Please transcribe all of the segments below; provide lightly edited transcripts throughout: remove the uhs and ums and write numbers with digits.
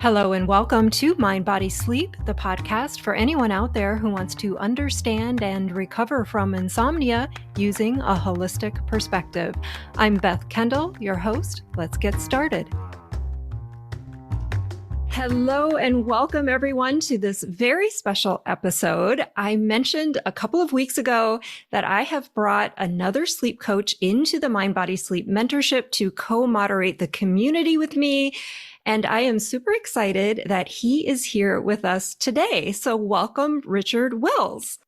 Hello and welcome to Mind, Body, Sleep, the podcast for anyone out there who wants to understand and recover from insomnia using a holistic perspective. I'm Beth Kendall, your host. Let's get started. Hello and welcome everyone to this very special episode. I mentioned a couple of weeks ago that I have brought another sleep coach into the Mind, Body, Sleep mentorship to co-moderate the community with me. And I am super excited that he is here with us today. So welcome, Richard Wills.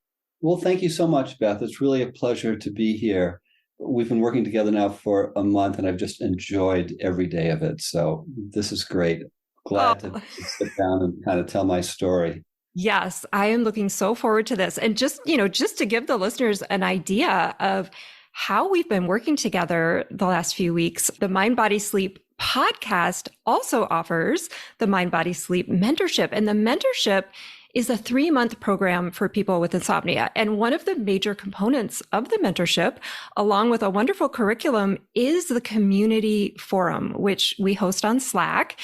Well, thank you so much, Beth. It's really a pleasure to be here. We've been working together now for a month, and I've just enjoyed every day of it. So this is great. Glad to sit down and kind of tell my story. Yes, I am looking so forward to this. And just to give the listeners an idea of how we've been working together the last few weeks, the Mind, Body, Sleep podcast also offers the Mind, Body, Sleep mentorship. And the mentorship is a 3-month program for people with insomnia. And one of the major components of the mentorship, along with a wonderful curriculum, is the community forum, which we host on Slack.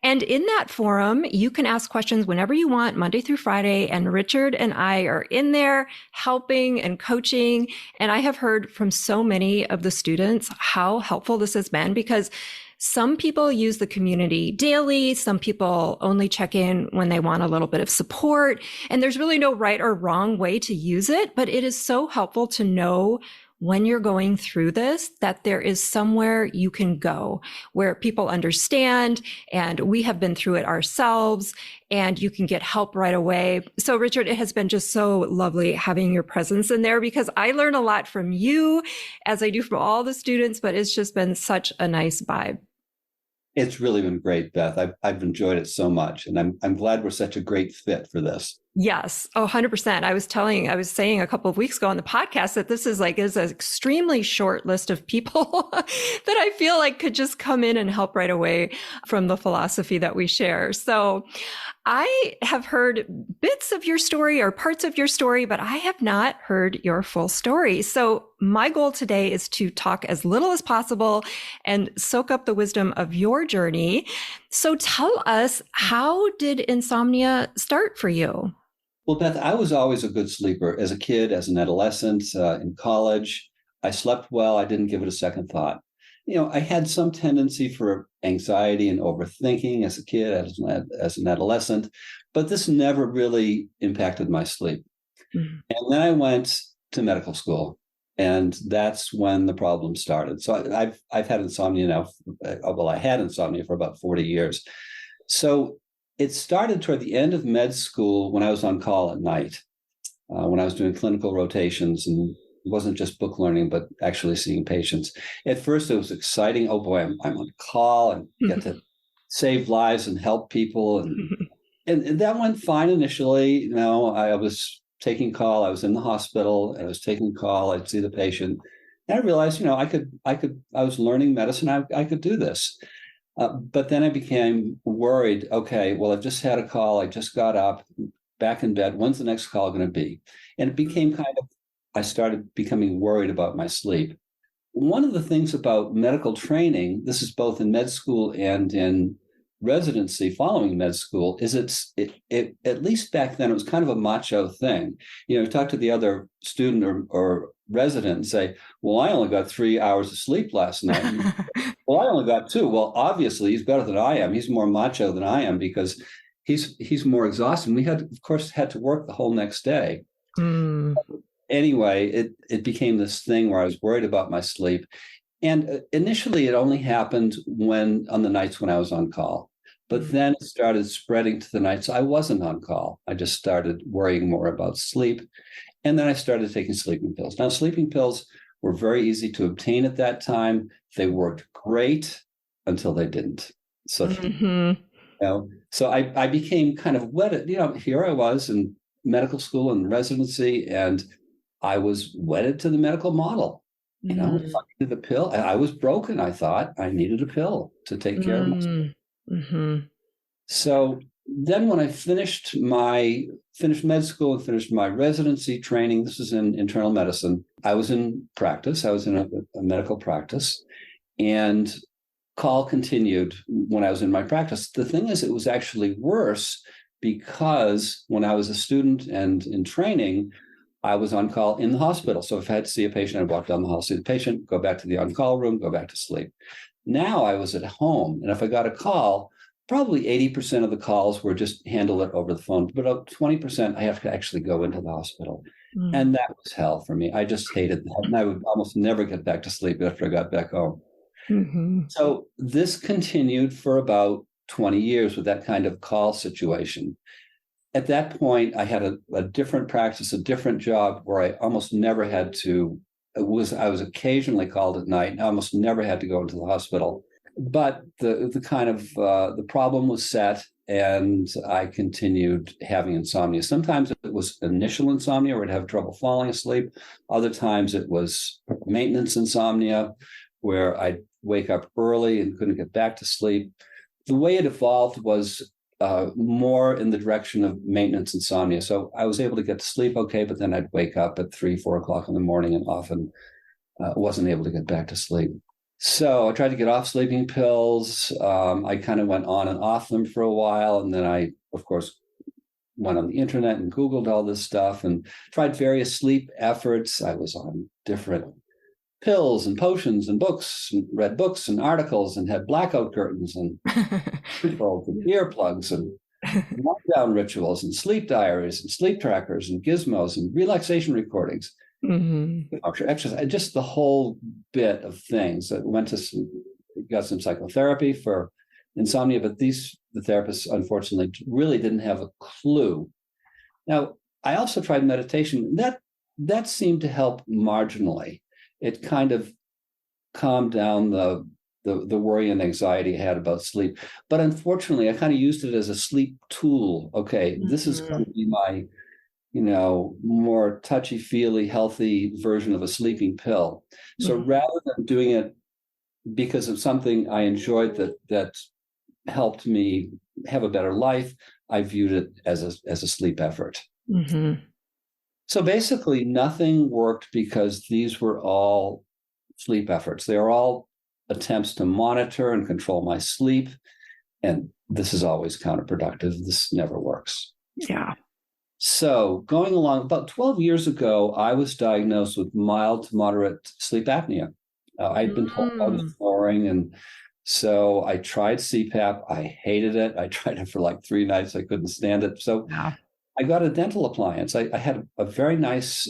And in that forum, you can ask questions whenever you want, Monday through Friday. And Richard and I are in there helping and coaching. And I have heard from so many of the students how helpful this has been, because some people use the community daily. Some people only check in when they want a little bit of support. And there's really no right or wrong way to use it, but it is so helpful to know when you're going through this, that there is somewhere you can go where people understand, and we have been through it ourselves, and you can get help right away. So Richard, it has been just so lovely having your presence in there, because I learn a lot from you as I do from all the students, but it's just been such a nice vibe. It's really been great, Beth. I've enjoyed it so much, and I'm glad we're such a great fit for this. Yes. 100%. I was saying a couple of weeks ago on the podcast that this is an extremely short list of people that I feel like could just come in and help right away from the philosophy that we share. So I have heard bits of your story or parts of your story, but I have not heard your full story. So my goal today is to talk as little as possible and soak up the wisdom of your journey. So tell us, how did insomnia start for you? Well, Beth, I was always a good sleeper as a kid, as an adolescent, in college. I slept well. I didn't give it a second thought. I had some tendency for anxiety and overthinking as a kid, as an adolescent, but this never really impacted my sleep. Mm-hmm. And then I went to medical school, and that's when the problem started. So I've had insomnia now. I had insomnia for about 40 years. So it started toward the end of med school when I was on call at night, when I was doing clinical rotations, and it wasn't just book learning, but actually seeing patients. At first, it was exciting. Oh boy, I'm on call and get to save lives and help people, and that went fine initially. I was taking call. I was in the hospital, and I was taking call. I'd see the patient, and I realized, I was learning medicine. I could do this. But then I became worried. Okay, well, I've just had a call. I just got up, back in bed. When's the next call going to be? And it became I started becoming worried about my sleep. One of the things about medical training, this is both in med school and in residency following med school, is it at least back then, it was kind of a macho thing. You talk to the other student or resident and say, well, I only got 3 hours of sleep last night. Well, I only got 2. Well, obviously, he's better than I am. He's more macho than I am because he's more exhausted. We had to work the whole next day. Mm. Anyway, it became this thing where I was worried about my sleep. And initially, it only happened on the nights when I was on call. But then it started spreading to the nights I wasn't on call. I just started worrying more about sleep. And then I started taking sleeping pills. Now, sleeping pills were very easy to obtain at that time. They worked great until they didn't. So, so I became kind of wedded. Here I was in medical school and residency, and I was wedded to the medical model. If I needed a pill, I was broken. I thought I needed a pill to take care of myself. Mm-hmm. So then when I finished med school and finished my residency training, this was in internal medicine, I was in practice. I was in a medical practice. And call continued when I was in my practice. The thing is, it was actually worse because when I was a student and in training, I was on call in the hospital. So if I had to see a patient, I'd walk down the hall, see the patient, go back to the on-call room, go back to sleep. Now I was at home, and if I got a call, probably 80% of the calls were just handle it over the phone, but about 20% I have to actually go into the hospital. And that was hell for me. I just hated that. And I would almost never get back to sleep after I got back home. Mm-hmm. So this continued for about 20 years with that kind of call situation. At that point, I had a different practice, a different job where I almost never had to, I was occasionally called at night. I almost never had to go into the hospital. But the kind of the problem was set, and I continued having insomnia. Sometimes it was initial insomnia where I'd have trouble falling asleep. Other times it was maintenance insomnia where I'd wake up early and couldn't get back to sleep. The way it evolved was more in the direction of maintenance insomnia. So I was able to get to sleep okay, but then I'd wake up at 3, 4 o'clock in the morning and often wasn't able to get back to sleep. So I tried to get off sleeping pills. I kind of went on and off them for a while. And then I, of course, went on the internet and Googled all this stuff and tried various sleep efforts. I was on different pills and potions and books, and read books and articles, and had blackout curtains and rituals and earplugs and lockdown rituals and sleep diaries and sleep trackers and gizmos and relaxation recordings. Mm-hmm. Exercise, just the whole bit of things. That went to got some psychotherapy for insomnia, but the therapists unfortunately really didn't have a clue. Now, I also tried meditation. That seemed to help marginally. It kind of calmed down the worry and anxiety I had about sleep. But unfortunately, I kind of used it as a sleep tool. Okay, this is going to be my more touchy-feely, healthy version of a sleeping pill. So rather than doing it because of something I enjoyed that helped me have a better life, I viewed it as a sleep effort. Mm-hmm. So basically, nothing worked because these were all sleep efforts. They are all attempts to monitor and control my sleep. And this is always counterproductive. This never works. Yeah. So going along, about 12 years ago, I was diagnosed with mild to moderate sleep apnea. I'd been told I was snoring, and so I tried CPAP. I hated it. I tried it for like 3 nights. I couldn't stand it. So I got a dental appliance. I had a very nice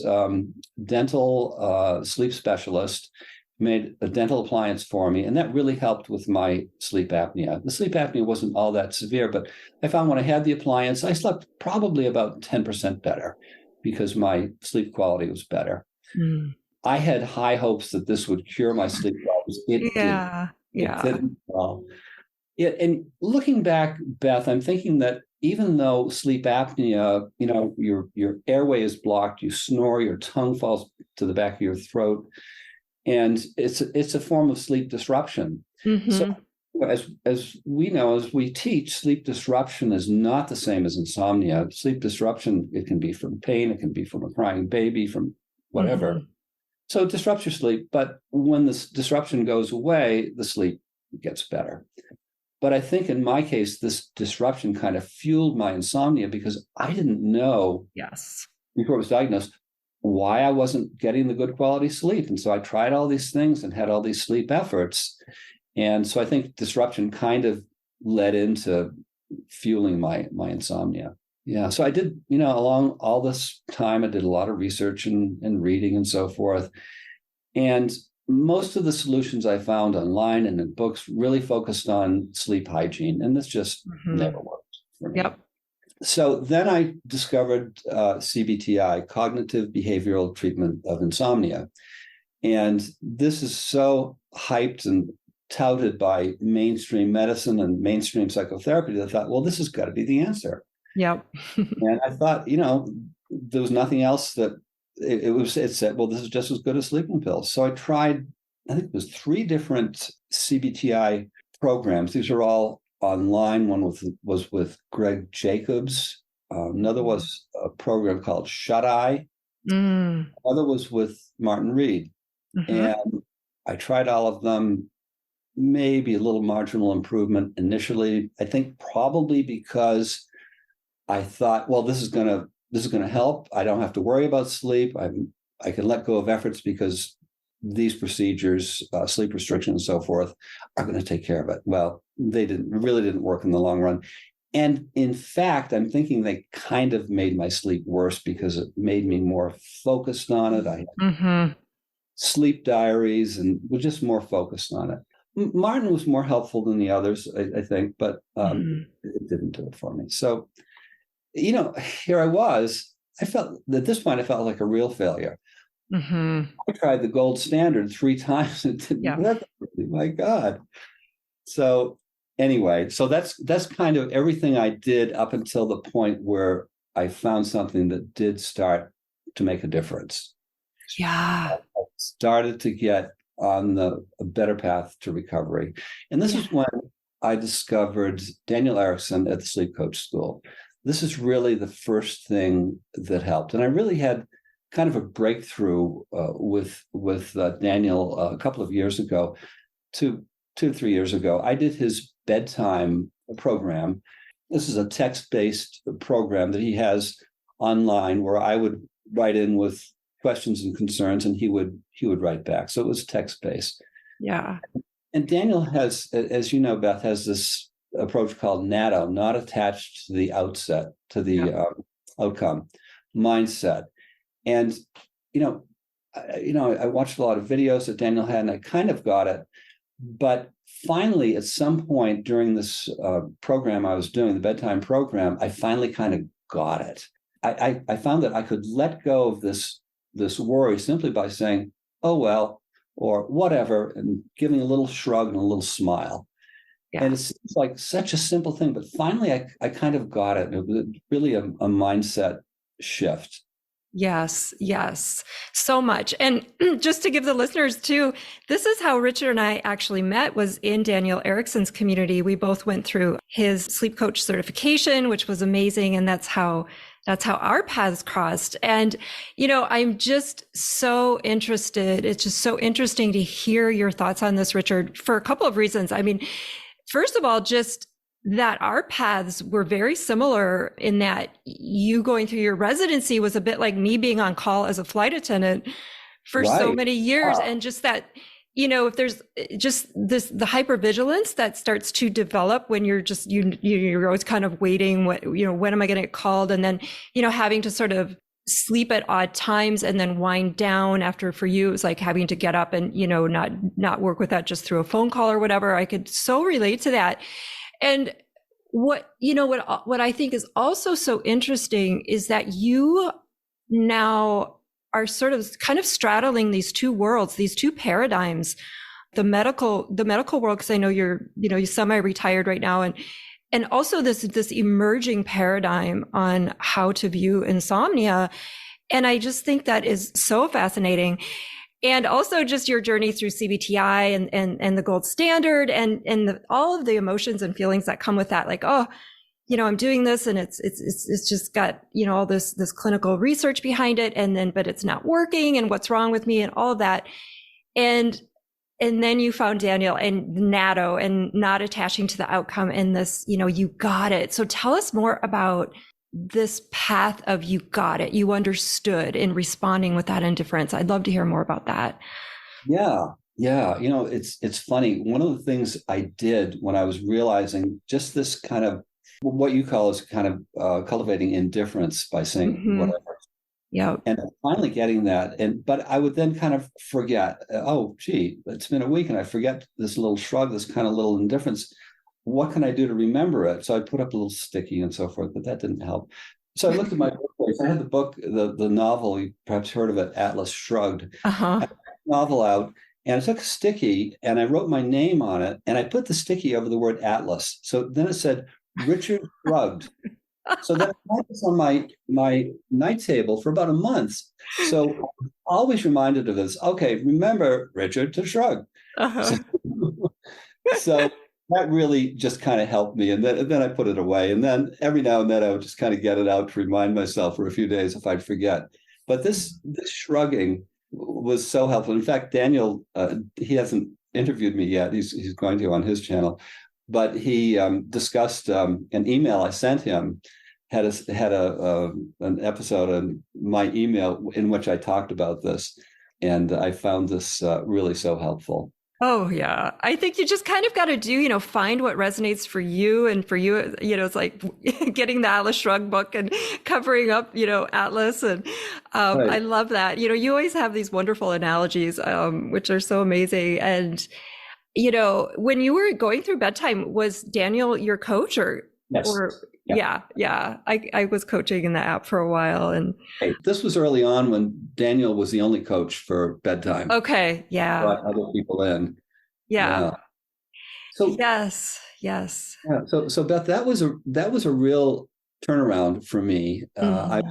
dental sleep specialist made a dental appliance for me, and that really helped with my sleep apnea. The sleep apnea wasn't all that severe, but I found when I had the appliance, I slept probably about 10% better because my sleep quality was better. I had high hopes that this would cure my sleep problems. It didn't. It didn't. And looking back, Beth, I'm thinking that even though sleep apnea, your airway is blocked, you snore, your tongue falls to the back of your throat, and it's a form of sleep disruption. Mm-hmm. So as we know, as we teach, sleep disruption is not the same as insomnia. Sleep disruption, it can be from pain, it can be from a crying baby, from whatever. Mm-hmm. So it disrupts your sleep, but when this disruption goes away, the sleep gets better. But I think in my case, this disruption kind of fueled my insomnia because I didn't know before I was diagnosed why I wasn't getting the good quality sleep. And so I tried all these things and had all these sleep efforts. And so I think disruption kind of led into fueling my insomnia. Yeah. So I did, along all this time, I did a lot of research and reading and so forth. And most of the solutions I found online and in books really focused on sleep hygiene. And this just never worked for me. Yep. So then I discovered CBT-I, cognitive behavioral treatment of insomnia. And this is so hyped and touted by mainstream medicine and mainstream psychotherapy that I thought, well, this has got to be the answer. Yep. And I thought, there was nothing else that it said, well, this is just as good as sleeping pills. So I tried, I think it was 3 different CBT-I programs. These are all online. One was with Greg Jacobs. Another was a program called Shut-Eye. Another was with Martin Reed. And I tried all of them. maybe a little marginal improvement initially. I think probably because I thought, well, this is gonna help. I don't have to worry about sleep. I can let go of efforts because these procedures, sleep restriction and so forth, are going to take care of it. Well, they really didn't work in the long run. And in fact, I'm thinking they kind of made my sleep worse because it made me more focused on it. I had sleep diaries and was just more focused on it. Martin was more helpful than the others, I think, but it didn't do it for me. So, here I was. I felt at this point, I felt like a real failure. I tried the gold standard 3 times and it didn't work. My God. So anyway, so that's kind of everything I did up until the point where I found something that did start to make a difference. Yeah. I started to get on a better path to recovery. And this is when I discovered Daniel Erickson at the Sleep Coach School. This is really the first thing that helped. And I really had kind of a breakthrough with Daniel a couple of years ago, 2 to 3 years ago. I did his bedtime program. This is a text-based program that he has online where I would write in with questions and concerns, and he would write back. So it was text-based. Yeah. And Daniel has, as you know, Beth, has this approach called NADO, not attached to the outset, to the outcome mindset. And, I watched a lot of videos that Daniel had, and I kind of got it. But finally, at some point during this program I was doing, the bedtime program, I finally kind of got it. I found that I could let go of this worry simply by saying, oh, well, or whatever, and giving a little shrug and a little smile. Yeah. And it's like such a simple thing, but finally I kind of got it. It was really a mindset shift. Yes, so much. And just to give the listeners too, this is how Richard and I actually met, was in Daniel Erickson's community. We both went through his sleep coach certification, which was amazing. And that's how our paths crossed. And, I'm just so interested. It's just so interesting to hear your thoughts on this, Richard, for a couple of reasons. I mean, first of all, just that our paths were very similar in that you going through your residency was a bit like me being on call as a flight attendant for so many years. Wow. And just that, if there's just the hypervigilance that starts to develop when you're just, you're always kind of waiting, when am I going to get called? And then, having to sort of sleep at odd times and then wind down after. For you, it was like having to get up and, not work with that just through a phone call or whatever. I could so relate to that. And what I think is also so interesting is that you now are sort of kind of straddling these two worlds, these two paradigms, the medical world, because I know you're semi-retired right now, and also this emerging paradigm on how to view insomnia. And I just think that is so fascinating. And also just your journey through CBT-I and the gold standard and all of the emotions and feelings that come with that. Like, oh, I'm doing this and it's just got, all this clinical research behind it. But it's not working, and what's wrong with me and all of that. And then you found Daniel and NADO and not attaching to the outcome, and this, you got it. So tell us more about this path of you got it, you understood in responding with that indifference. I'd love to hear more about that. Yeah. It's funny. One of the things I did when I was realizing just this kind of what you call is kind of cultivating indifference by saying whatever. Yeah. And finally getting that. But I would then kind of forget, oh, gee, it's been a week and I forget this little shrug, this kind of little indifference. What can I do to remember it? So I put up a little sticky and so forth, but that didn't help. So I looked at my bookcase. I had the book, the novel, you perhaps heard of it, Atlas Shrugged. I took the novel out and I took a sticky and I wrote my name on it and I put the sticky over the word Atlas. So then it said, Richard Shrugged. So that was on my night table for about a month. So I'm always reminded of this. Okay, remember, Richard, to shrug. So that really just kind of helped me. And then I put it away. And then every now and then I would just kind of get it out to remind myself for a few days if I'd forget. But this shrugging was so helpful. In fact, Daniel, he hasn't interviewed me yet. He's going to on his channel, but he discussed an email I sent him had an episode in my email in which I talked about this, and I found this really so helpful. Oh, yeah. I think you just kind of got to find what resonates for you. And for you, it's like getting the Atlas Shrugged book and covering up, Atlas. And Right. I love that. You always have these wonderful analogies, which are so amazing. And, when you were going through bedtime, was Daniel your coach Yes. or, Yeah. yeah. I was coaching in the app for a while and. Hey, this was early on when Daniel was the only coach for bedtime. Okay. Yeah. Brought other people in. Yeah. Yeah. So Yes. Yes. yeah. So Beth, that was a real turnaround for me. Mhm.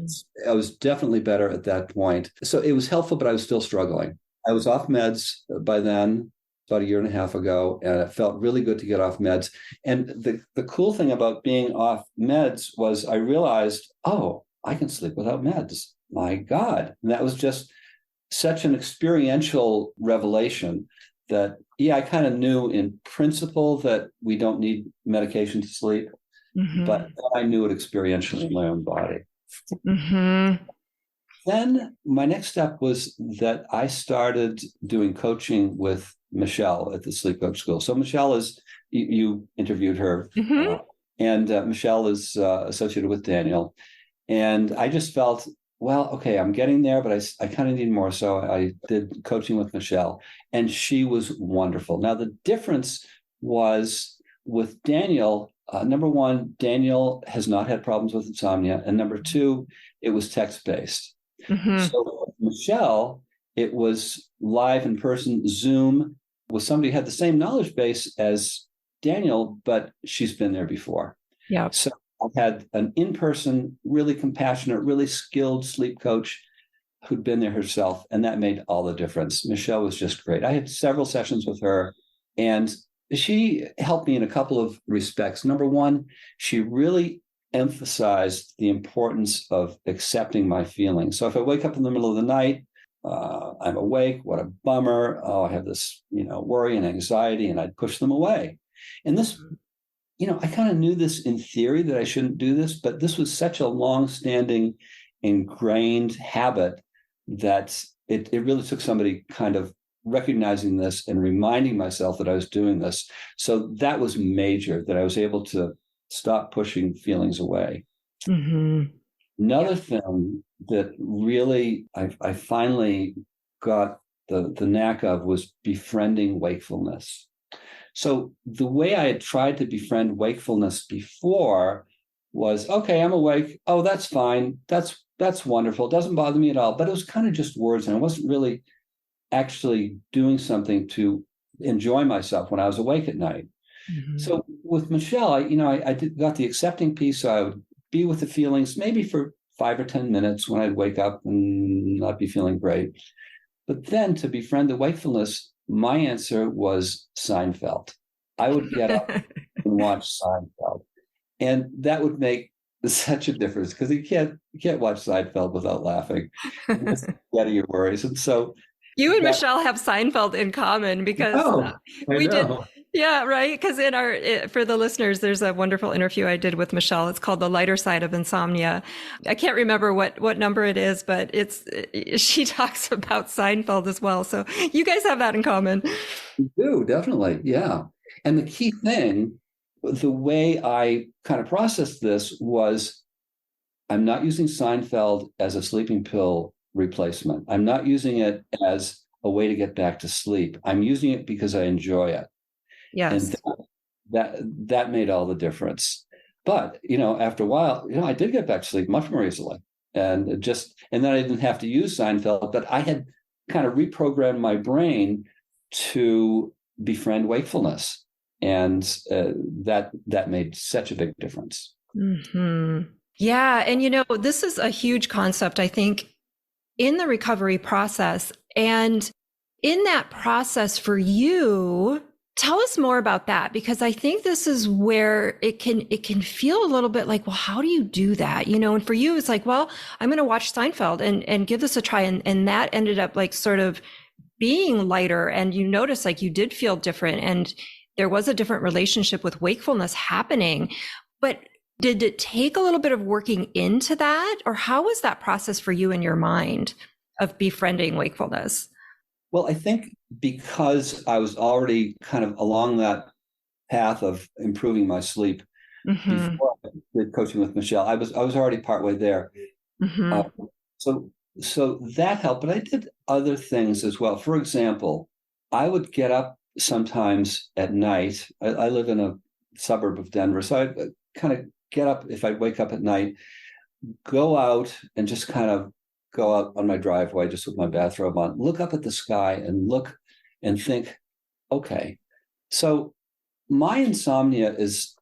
I was definitely better at that point. So it was helpful, but I was still struggling. I was off meds by then, about a year and a half ago, and it felt really good to get off meds. And the cool thing about being off meds was I realized, oh, I can sleep without meds. My God. And that was just such an experiential revelation that, yeah, I kind of knew in principle that we don't need medication to sleep, but Mhm. I knew it experientially in my own body. Mhm. Then my next step was that I started doing coaching with Michelle at the Sleep Coach School. So Michelle is, you interviewed her, Mhm. and Michelle is associated with Daniel. And I just felt, well, okay, I'm getting there, but I kind of need more. So I did coaching with Michelle, and she was wonderful. Now, the difference was with Daniel. Number one, Daniel has not had problems with insomnia. And number two, it was text based. Mhm. So Michelle, it was live in person, Zoom, with somebody who had the same knowledge base as Daniel, but she's been there before. Yeah. So I had an in-person, really compassionate, really skilled sleep coach who'd been there herself, and that made all the difference. Michelle was just great. I had several sessions with her, and she helped me in a couple of respects. Number one, she really emphasized the importance of accepting my feelings. So if I wake up in the middle of the night, I'm awake, what a bummer. Oh, I have this, worry and anxiety, and I'd push them away. And this, I kind of knew this in theory that I shouldn't do this, but this was such a long-standing, ingrained habit that it really took somebody kind of recognizing this and reminding myself that I was doing this. So that was major, that I was able to stop pushing feelings away. Mhm. Yeah. Another thing that really I finally got the knack of was befriending wakefulness. So the way I had tried to befriend wakefulness before was, okay, I'm awake. Oh, that's fine. That's wonderful. It doesn't bother me at all. But it was kind of just words, and I wasn't really actually doing something to enjoy myself when I was awake at night. Mhm. So with Michelle, got the accepting piece. So I would be with the feelings maybe for 5 or 10 minutes when I'd wake up and not be feeling great. But then to befriend the wakefulness, my answer was Seinfeld. I would get up and watch Seinfeld, and that would make such a difference because you can't watch Seinfeld without laughing and just get your worries. And so You and that, Michelle have Seinfeld in common because oh, I we did. know. Yeah, right. Because for the listeners, there's a wonderful interview I did with Michelle. It's called "The Lighter Side of Insomnia." I can't remember what number it is, but she talks about Seinfeld as well. So you guys have that in common. You do, definitely. Yeah. And the key thing, the way I kind of processed this was I'm not using Seinfeld as a sleeping pill replacement. I'm not using it as a way to get back to sleep. I'm using it because I enjoy it. And Yes. that made all the difference. But, after a while, I did get back to sleep much more easily. And then I didn't have to use Seinfeld, but I had kind of reprogrammed my brain to befriend wakefulness. And that made such a big difference. Hmm. Yeah. And, this is a huge concept, I think, in the recovery process. And in that process for you, tell us more about that, because I think this is where it can feel a little bit like, well, how do you do that? And for you, it's like, well, I'm going to watch Seinfeld and give this a try. And that ended up like sort of being lighter and you noticed like you did feel different and there was a different relationship with wakefulness happening. But did it take a little bit of working into that? Or how was that process for you in your mind of befriending wakefulness? Well, I think because I was already kind of along that path of improving my sleep Mm-hmm. before I did coaching with Michelle, I was already partway there. Uh, Mm-hmm. so so that helped, but I did other things as well. For example, I would get up sometimes at night. I live in a suburb of Denver, so I kind of get up if I wake up at night, go out and just kind of go out on my driveway just with my bathrobe on, look up at the sky and look and think, okay, so my insomnia is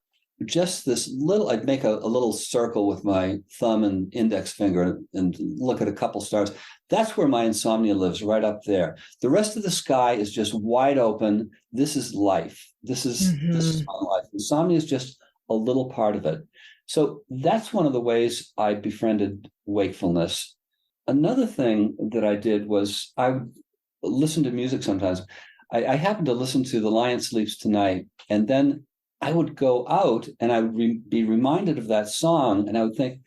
just this little, I'd make a little circle with my thumb and index finger and look at a couple stars. That's where my insomnia lives, right up there. The rest of the sky is just wide open. This is life. This is Mm-hmm. my life. Insomnia is just a little part of it. So that's one of the ways I befriended wakefulness. Another thing that I did was I would listen to music sometimes. I happened to listen to The Lion Sleeps Tonight, and then I would go out and I would be reminded of that song, and I would think,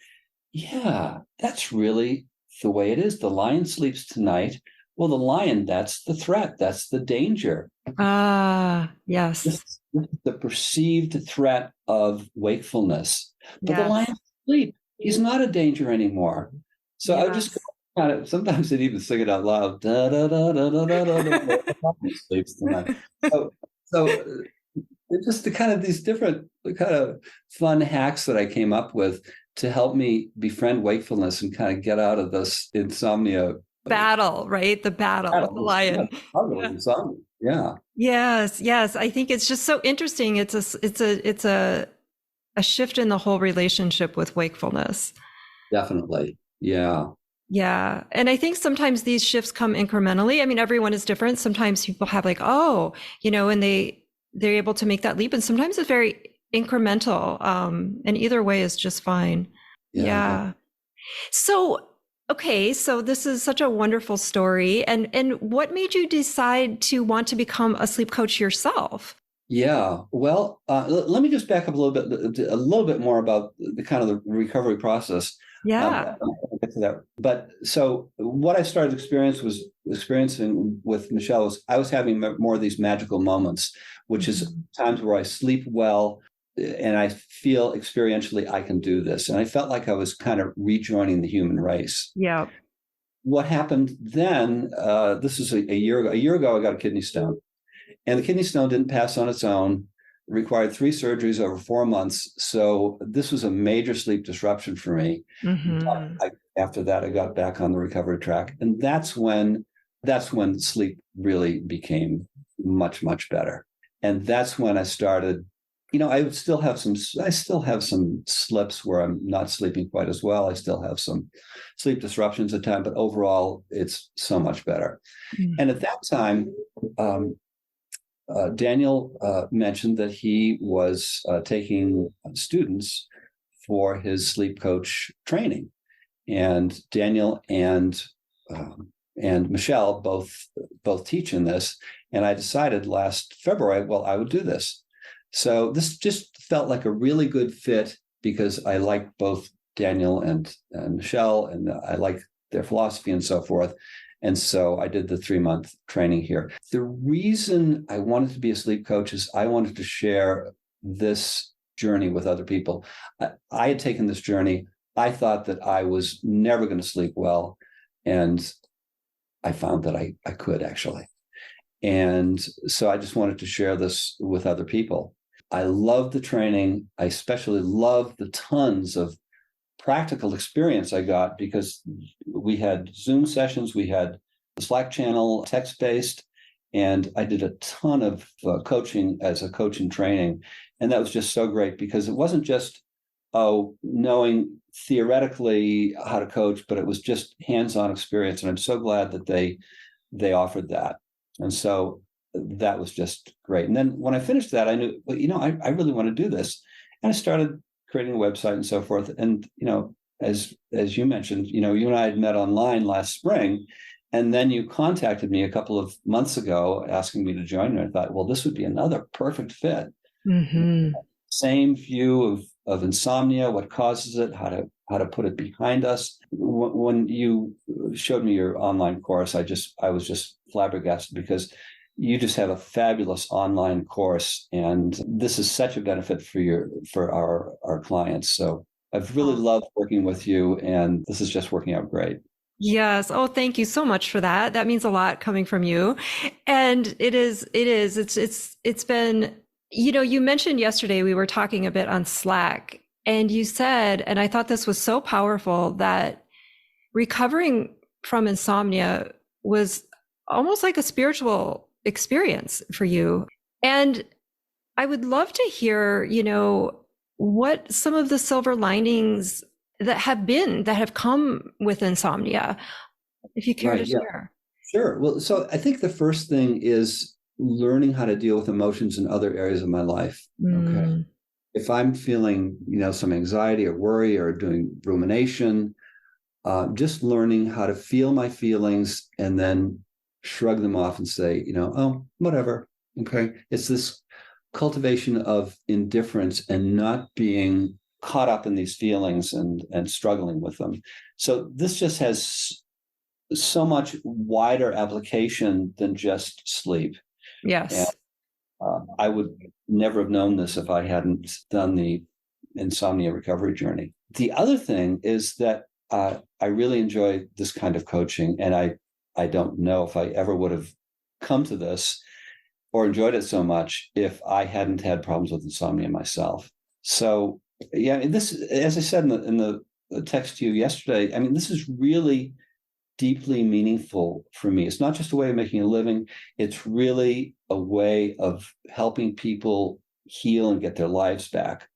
yeah, that's really the way it is. The lion sleeps tonight. Well, the lion, that's the threat, that's the danger. Ah, This, yes. this is the perceived threat of wakefulness. But the Yes. lion's asleep. He's not a danger anymore. So I would just Yes. kind of, sometimes I'd even sing it out loud. Da, da, da, da, da, da, da, da, the lion sleeps tonight. So, so it's just the kind of these different kind of fun hacks that I came up with to help me befriend wakefulness and kind of get out of this insomnia Battle, right? The battle with the battle. Yeah, lion. struggle with Yeah. insomnia. Yeah, Yes, yes. I think it's just so interesting. It's a shift in the whole relationship with wakefulness. definitely. Yeah. Yeah. And I think sometimes these shifts come incrementally. I mean, everyone is different. Sometimes people have like, oh, and they're able to make that leap. And sometimes it's very incremental. And either way is just fine. Yeah. Yeah. So, okay, so this is such a wonderful story. And what made you decide to want to become a sleep coach yourself? Yeah. Well, let me just back up a little bit more about the kind of the recovery process. Yeah. I'll get to that. But so what I started experiencing with Michelle was I was having more of these magical moments, which is Mhm. times where I sleep well and I feel experientially I can do this. And I felt like I was kind of rejoining the human race. Yeah. What happened then, this is a year ago. A year ago, I got a kidney stone. And the kidney stone didn't pass on its own. It required 3 surgeries over 4 months. So this was a major sleep disruption for me. But Hmm. after that, I got back on the recovery track, and that's when sleep really became much much better. And that's when I started. I still have some slips where I'm not sleeping quite as well. I still have some sleep disruptions at times, but overall, it's so much better. And at that time, um, Daniel mentioned that he was taking students for his sleep coach training, and Daniel and Michelle both teach in this. And I decided last February, well, I would do this. So this just felt like a really good fit because I like both Daniel and Michelle, and I like their philosophy and so forth. And so I did the 3 month training here. The reason I wanted to be a sleep coach is I wanted to share this journey with other people. I had taken this journey. I thought that I was never going to sleep well. And I found that I could actually. And so I just wanted to share this with other people. I love the training. I especially love the tons of practical experience I got because we had Zoom sessions, we had the Slack channel, text based, and I did a ton of coaching as a coach in training. And that was just so great because it wasn't just, knowing theoretically how to coach, but it was just hands-on experience. And I'm so glad that they offered that. And so that was just great. And then when I finished that, I knew, well, I really want to do this. And I started creating a website and so forth. And, as you mentioned, you and I had met online last spring. And then you contacted me a couple of months ago asking me to join. And I thought, well, this would be another perfect fit. Mm-hmm. Same view of insomnia, what causes it, how to put it behind us. When you showed me your online course, I was just flabbergasted because you just have a fabulous online course, and this is such a benefit for our clients. So I've really loved working with you, and this is just working out great. Yes. Oh, thank you so much for that. That means a lot coming from you. And it's been, you mentioned yesterday we were talking a bit on Slack, and you said, and I thought this was so powerful, that recovering from insomnia was almost like a spiritual experience for you. And I would love to hear, what some of the silver linings that have come with insomnia, if you care to Right. Yeah. share. Sure. Well, so I think the first thing is learning how to deal with emotions in other areas of my life. Okay. Mm, If I'm feeling, some anxiety or worry or doing rumination, just learning how to feel my feelings and then shrug them off and say, oh, whatever. Okay. It's this cultivation of indifference and not being caught up in these feelings and struggling with them. So this just has so much wider application than just sleep. And yes. I would never have known this if I hadn't done the insomnia recovery journey. The other thing is that I really enjoy this kind of coaching, and I don't know if I ever would have come to this or enjoyed it so much if I hadn't had problems with insomnia myself. So yeah, this, as I said in the text to you yesterday, I mean, this is really deeply meaningful for me. It's not just a way of making a living. It's really a way of helping people heal and get their lives back.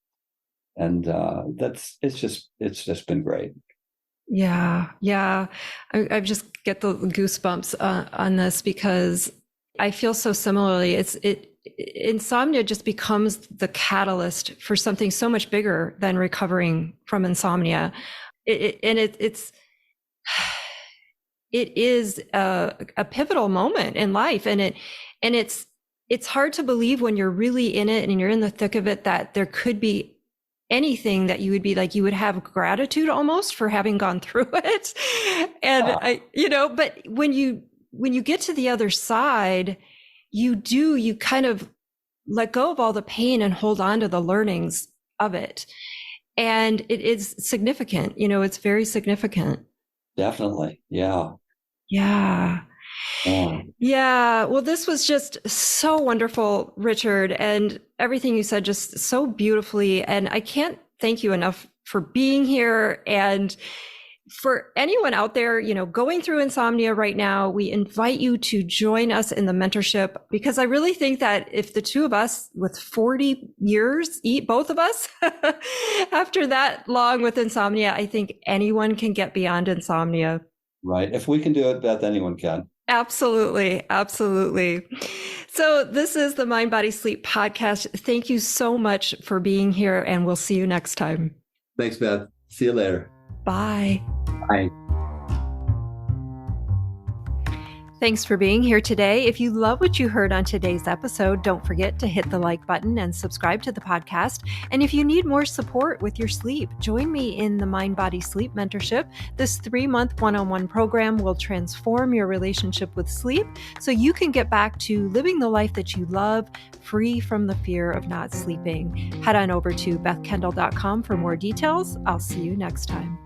And it's just been great. Yeah. Yeah. I just get the goosebumps on this because I feel so similarly. Insomnia just becomes the catalyst for something so much bigger than recovering from insomnia. It's it is a pivotal moment in life, and it's hard to believe when you're really in it and you're in the thick of it that there could be anything that you would be like, you would have gratitude almost for having gone through it. And but when you get to the other side, you kind of let go of all the pain and hold on to the learnings of it. And it is significant, it's very significant. Definitely. Yeah. Yeah. Yeah. Yeah. Well, this was just so wonderful, Richard, and everything you said just so beautifully. And I can't thank you enough for being here. And for anyone out there, going through insomnia right now, we invite you to join us in the mentorship, because I really think that if the two of us with 40 years, both of us, after that long with insomnia, I think anyone can get beyond insomnia. Right. If we can do it, Beth, anyone can. Absolutely. Absolutely. So this is the Mind, Body, Sleep podcast. Thank you so much for being here, and we'll see you next time. Thanks, Beth. See you later. Bye. Bye. Thanks for being here today. If you love what you heard on today's episode, don't forget to hit the like button and subscribe to the podcast. And if you need more support with your sleep, join me in the Mind, Body, Sleep Mentorship. This 3-month one-on-one program will transform your relationship with sleep so you can get back to living the life that you love, free from the fear of not sleeping. Head on over to bethkendall.com for more details. I'll see you next time.